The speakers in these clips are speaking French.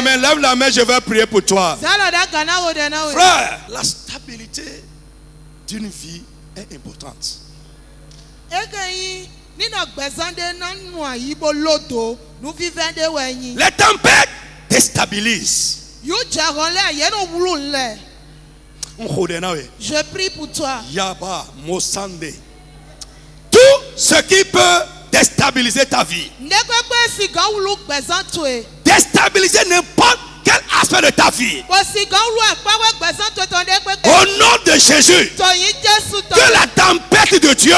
main, lève la main, je vais prier pour toi. Frère, la stabilité d'une vie est importante. Les tempêtes déstabilisent. Je prie pour toi. Yaba, Mosande. Tout ce qui peut déstabiliser ta vie, déstabiliser n'importe quel aspect de ta vie, au nom de Jésus, que la tempête de Dieu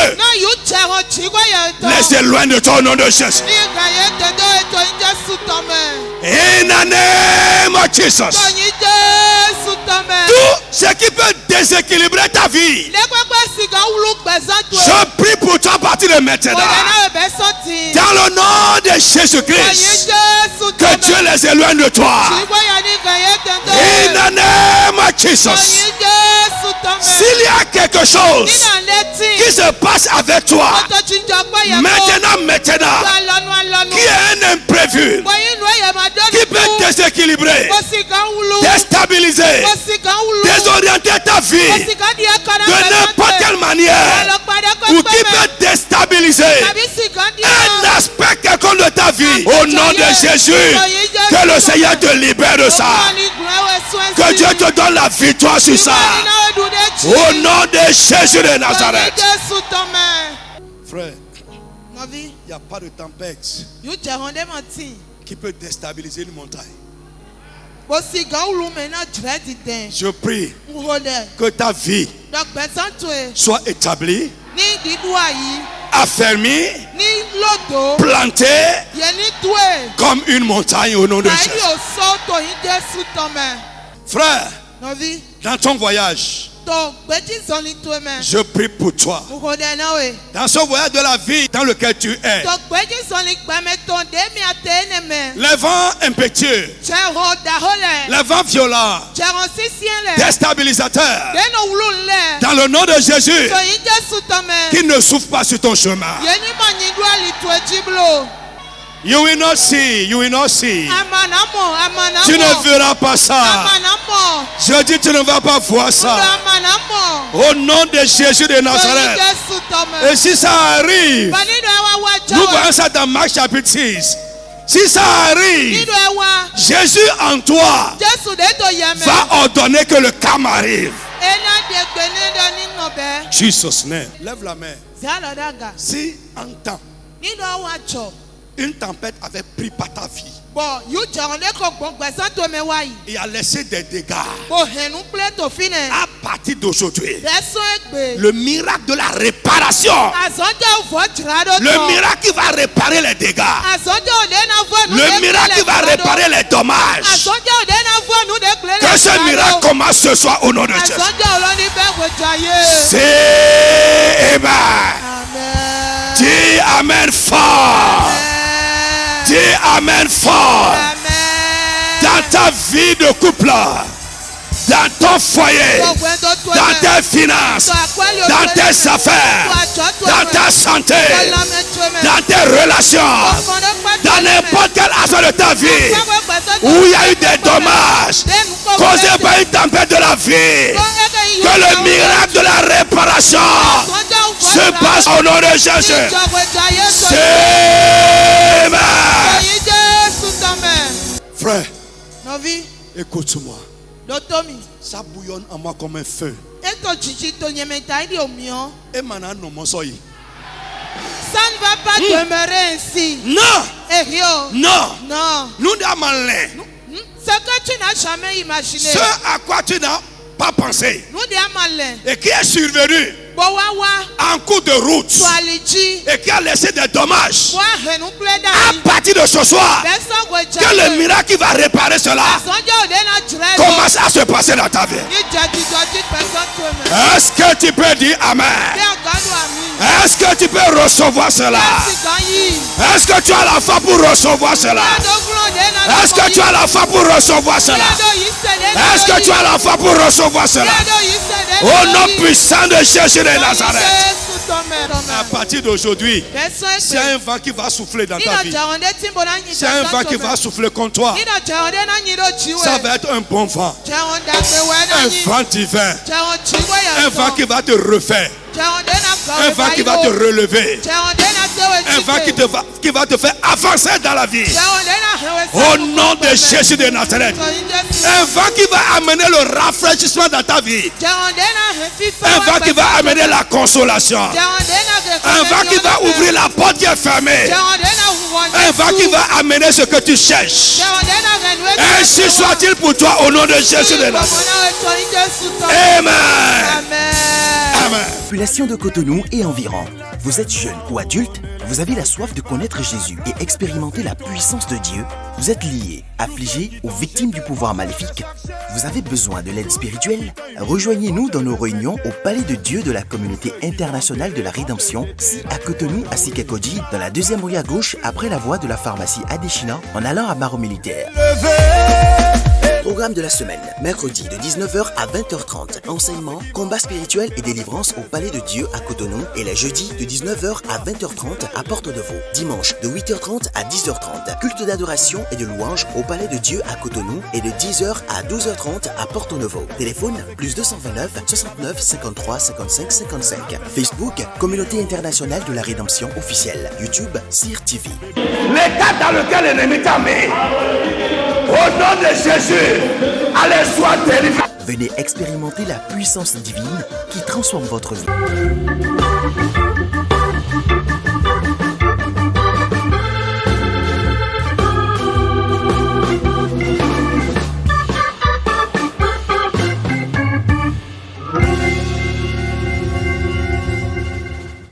les éloigne de toi au nom de Jésus. In the name of Jesus. Tout ce qui peut déséquilibrer ta vie, je prie pour toi à partir de maintenant. Dans le nom de Jésus-Christ, que Dieu les éloigne de toi. In the name of Jesus. S'il y a quelque chose qui se passe avec toi, maintenant, qui est un imprévu, qui peut déséquilibrer, déstabiliser, désorienter ta vie de n'importe quelle manière, ou qui peut déstabiliser un aspect quelconque de ta vie, au nom de Jésus, que le Seigneur te libère de ça, que Dieu te donne la victoire sur ça, au nom de Jésus de Nazareth. Frère, il n'y a pas de tempête qui peut déstabiliser une montagne. Je prie que ta vie soit établie, affermie, plantée comme une montagne au nom de Jésus. Frère, dans ton voyage, je prie pour toi. Dans ce voyage de la vie dans lequel tu es, les vents impétueux, les vents violents, déstabilisateurs, dans le nom de Jésus, qui ne souffrent pas sur ton chemin. You will not see, you will not see. Tu ne verras pas ça. Je dis, tu ne vas pas voir ça. Au nom de Jésus de Nazareth. Et si ça arrive, nous voyons ça dans Marc chapitre 6. Si ça arrive, Jésus en toi va ordonner que le calme arrive. Jesus name. Lève la main. Si en temps une tempête avait pris par ta vie et a laissé des dégâts, à partir d'aujourd'hui, le miracle de la réparation, le miracle qui va réparer les dégâts, le miracle qui va réparer les dommages, que ce miracle commence ce soir au nom de Jésus. C'est Amen. Dis Amen fort. Dis Amen fort. Dans ta vie de couple, dans ton foyer, dans tes finances, dans tes affaires, dans ta santé, dans tes relations, dans n'importe quel aspect de ta vie où il y a eu des dommages causés par une tempête de la vie, que le miracle de la réparation se passe au nom de Jésus. C'est frère, écoute-moi. Ça bouillonne en moi comme un feu. Et maintenant, non, ça ne va pas demeurer ainsi. Non. Non. Nous n'avons rien. Ce que tu n'as jamais imaginé. Ce à quoi tu n'as pas pensé. Et qui est survenu en cours de route et qui a laissé des dommages. À partir de ce soir, que le miracle qui va réparer cela commence à se passer dans ta vie. Est-ce que tu peux dire Amen? Est-ce que tu peux recevoir cela? Est-ce que tu as la foi pour recevoir cela? Est-ce que tu as la foi pour recevoir cela? Est-ce que tu as la foi pour recevoir cela? Au nom puissant de Jésus de Nazareth. À partir d'aujourd'hui, c'est un vent qui va souffler dans ta vie. C'est un vent qui va souffler contre toi. Ça va être un bon vent. Un vent divin. Un vent qui va te refaire. Un vent qui va te relever. Un vent qui va te faire avancer dans la vie. Au nom de Jésus de Nazareth. Un vent qui va amener le rafraîchissement dans ta vie. Un vent qui va amener la consolation. Un vent qui va ouvrir la porte qui est fermée. Un vent qui va amener ce que tu cherches. Ainsi soit-il pour toi au nom de Jésus de Nazareth. Amen. Amen. Population de Cotonou et environ. Vous êtes jeune ou adulte, vous avez la soif de connaître Jésus et expérimenter la puissance de Dieu. Vous êtes lié, affligé ou victime du pouvoir maléfique. Vous avez besoin de l'aide spirituelle? Rejoignez-nous dans nos réunions au Palais de Dieu de la Communauté Internationale de la Rédemption, si à Cotonou, à Sikakoji, dans la deuxième rue à gauche après la voie de la pharmacie Adeshina, en allant à Maro Militaire. Programme de la semaine, mercredi de 19h à 20h30. Enseignement, combat spirituel et délivrance au Palais de Dieu à Cotonou. Et le jeudi de 19h à 20h30 à Porte-de-Vaux. Dimanche de 8h30 à 10h30. Culte d'adoration et de louange au Palais de Dieu à Cotonou. Et de 10h à 12h30 à Porte-Nouveau. Téléphone plus 229 69 53 55 55. Facebook, Communauté Internationale de la Rédemption officielle. YouTube, CIR TV. L'état dans lequel l'ennemi t'a mis, au nom de Jésus, allez, sois délivré. Venez expérimenter la puissance divine qui transforme votre vie.